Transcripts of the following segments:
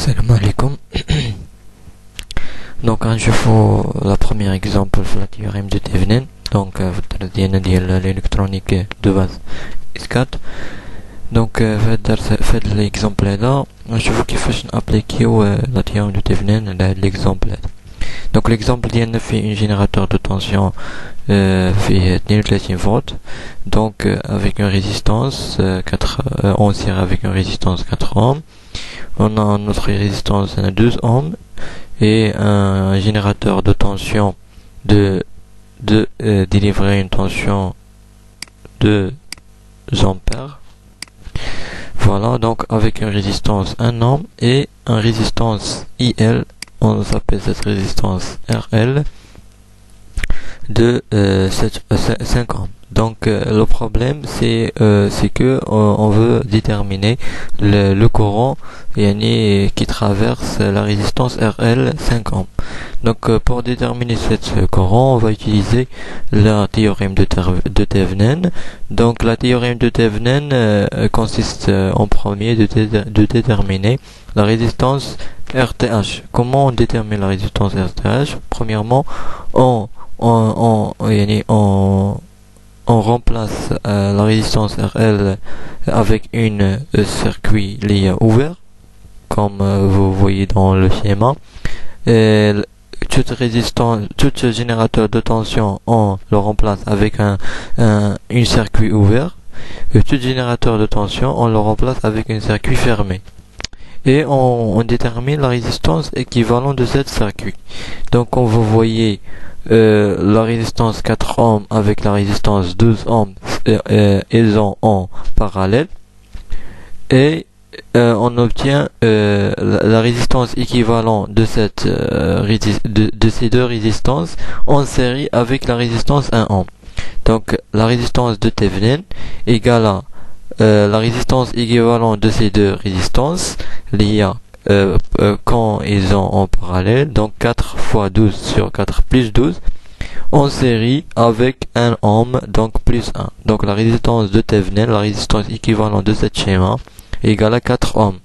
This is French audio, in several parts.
السلام عليكم. دونك غنشوفو لا بروميير اكزامبل في لا تيوريم دو تيفنين. دونك في الدرس ديالنا ديال الالكترونيك دو باز اس4. دونك في هاد الدرس في هاد ليكزامبل هذا غنشوفو كيفاش نابليكيو لا تيوريم دو تيفنين على هاد ليكزامبل هذا. دونك ليكزامبل ديالنا فيه ان جينيراتور دو طونسيون فيه 32 فولت. دونك avec une résistance 4 on sert avec une résistance 4 ohms. On a notre résistance à 12 ohms et un générateur de tension de délivrer une tension de 2 ampères. Voilà, donc avec une résistance 1 ohm et une résistance IL, on appelle cette résistance RL de 5 ohms. Donc le problème c'est que on veut déterminer le courant qui traverse la résistance RL 5 ohms. Donc pour déterminer ce courant, on va utiliser la théorème de Thevenin. Donc la théorème de Thevenin consiste en premier de déterminer la résistance RTH. Comment on détermine la résistance RTH? Premièrement, on remplace la résistance RL avec un circuit lié ouvert, comme vous voyez dans le schéma. Tout générateur de tension, on le remplace avec un circuit ouvert. Et tout générateur de tension, on le remplace avec un circuit fermé. Et on détermine la résistance équivalente de ce circuit. Donc, comme vous voyez, la résistance 4 ohms avec la résistance 12 ohms, ils sont en parallèle. Et on obtient la résistance équivalente de ces deux résistances en série avec la résistance 1 ohm. Donc la résistance de Thevenin égale à la résistance équivalente de ces deux résistances liées quand ils sont en parallèle, donc 4 fois 12 sur 4 plus 12 en série avec 1 ohm, donc plus 1. Donc la résistance de Thevenin, la résistance équivalente de ce schéma, égale à 4 ohms.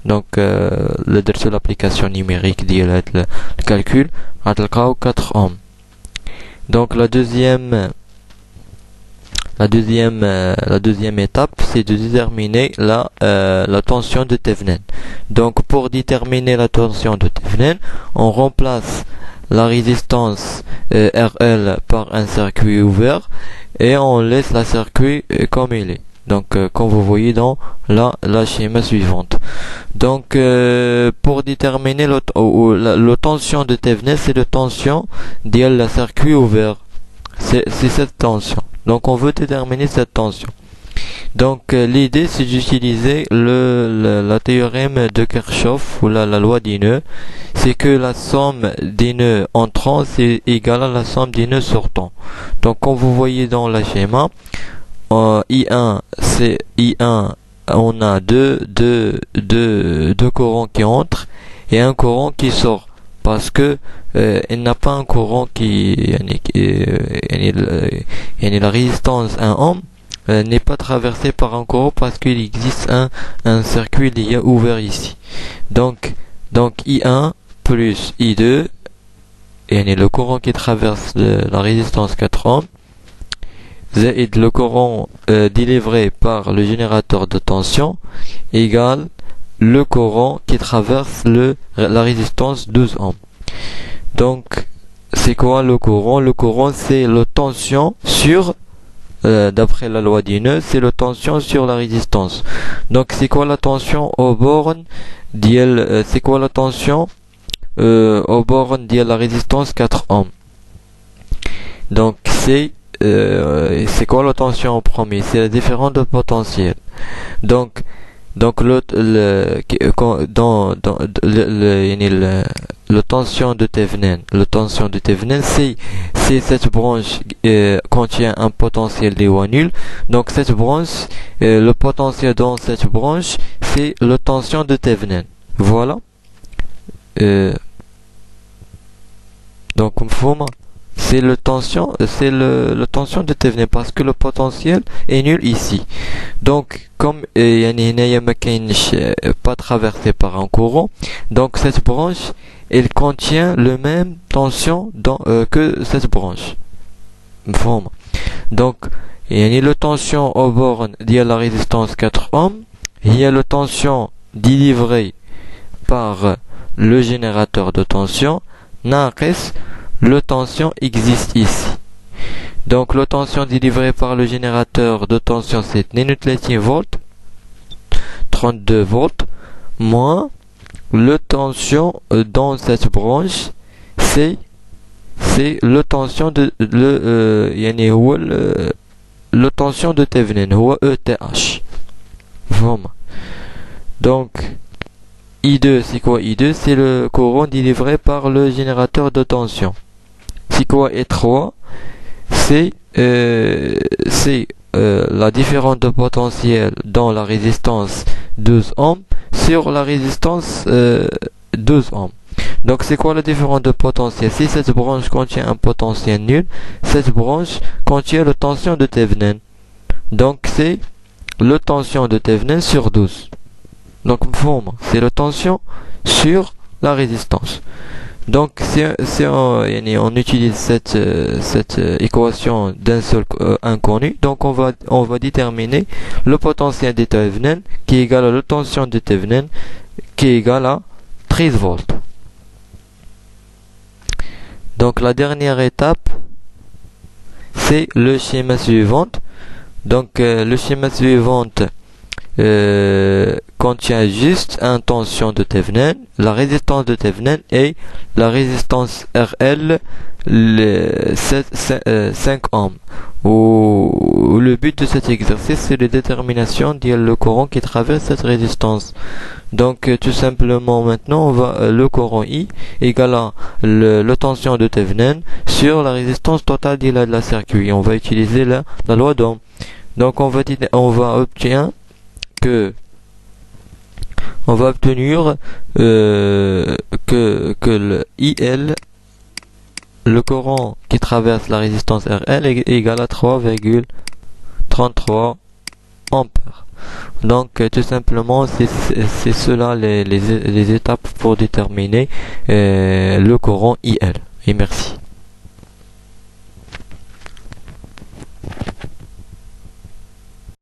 Donc le l'application numérique dit le calcul à 4 ohms. Donc la deuxième étape, c'est de déterminer la tension de Thevenin. Donc pour déterminer la tension de Thevenin, on remplace la résistance RL par un circuit ouvert et on laisse la circuit comme il est. Donc comme vous voyez dans la schéma suivante. Donc pour déterminer la tension de Thevenin, c'est la tension de la circuit ouvert. C'est cette tension. Donc on veut déterminer cette tension. Donc l'idée c'est d'utiliser la théorème de Kirchhoff ou la loi des nœuds. C'est que la somme des nœuds entrants c'est égal à la somme des nœuds sortants. Donc comme vous voyez dans le schéma, I1 c'est I1, on a deux courants qui entrent et un courant qui sort. Parce que il n'a pas un courant la résistance 1 ohm n'est pas traversée par un courant parce qu'il existe un circuit lié ouvert ici. Donc I1 plus I2 et le courant qui traverse la résistance 4 ohms et le courant délivré par le générateur de tension égale le courant qui traverse la résistance 12 ohms. Donc c'est quoi le courant? Le courant c'est la tension sur d'après la loi des nœuds, c'est la tension sur la résistance. Donc c'est quoi la tension aux bornes c'est quoi la tension aux bornes de la résistance 4 ohms? Donc c'est quoi la tension en premier? C'est la différence de potentiel. Donc la tension de Thevenin, c'est cette branche contient un potentiel de loi nul. Donc cette branche, le potentiel dans cette branche, c'est la tension de Thevenin. Voilà. Donc مفهومة. c'est le tension, le tension de Thevenin parce que le potentiel est nul ici. Donc comme pas traversé par un courant, donc cette branche elle contient le même tension que cette branche. Donc le tension au borne il y a la résistance 4 ohms, il y a le tension délivré par le générateur de tension, naqis le tension existe ici. Donc le tension délivré par le générateur de tension c'est 32 volts, 32 volts, moins le tension dans cette branche c'est le tension de le tension de Thevenin هو ETH. Donc I2 c'est quoi? I2 c'est le courant délivré par le générateur de tension. C'est quoi E3? C'est la différence de potentiel dans la résistance 12 ohms sur la résistance 12 ohms. Donc c'est quoi la différence de potentiel? Si cette branche contient un potentiel nul, cette branche contient le tension de Thevenin. Donc c'est le tension de Thevenin sur 12. Donc c'est le tension sur la résistance. Donc si on utilise cette équation d'un seul inconnu, donc on va déterminer le potentiel de Thevenin qui est égal à la tension de Thevenin qui est égal à 13 volts. Donc la dernière étape c'est le schéma suivant. Donc le schéma suivant contient juste une tension de Thevenin, la résistance de Thevenin et la résistance RL 5 ohms. Le but de cet exercice c'est la détermination du courant qui traverse cette résistance. Donc tout simplement maintenant on va le courant I égale à la tension de Thevenin sur la résistance totale de la circuit. On va utiliser la loi d'Ohm. Donc on va obtenir que le IL, le courant qui traverse la résistance RL est égal à 3,33 ampères. Donc tout simplement c'est cela les étapes pour déterminer le courant IL. Et merci.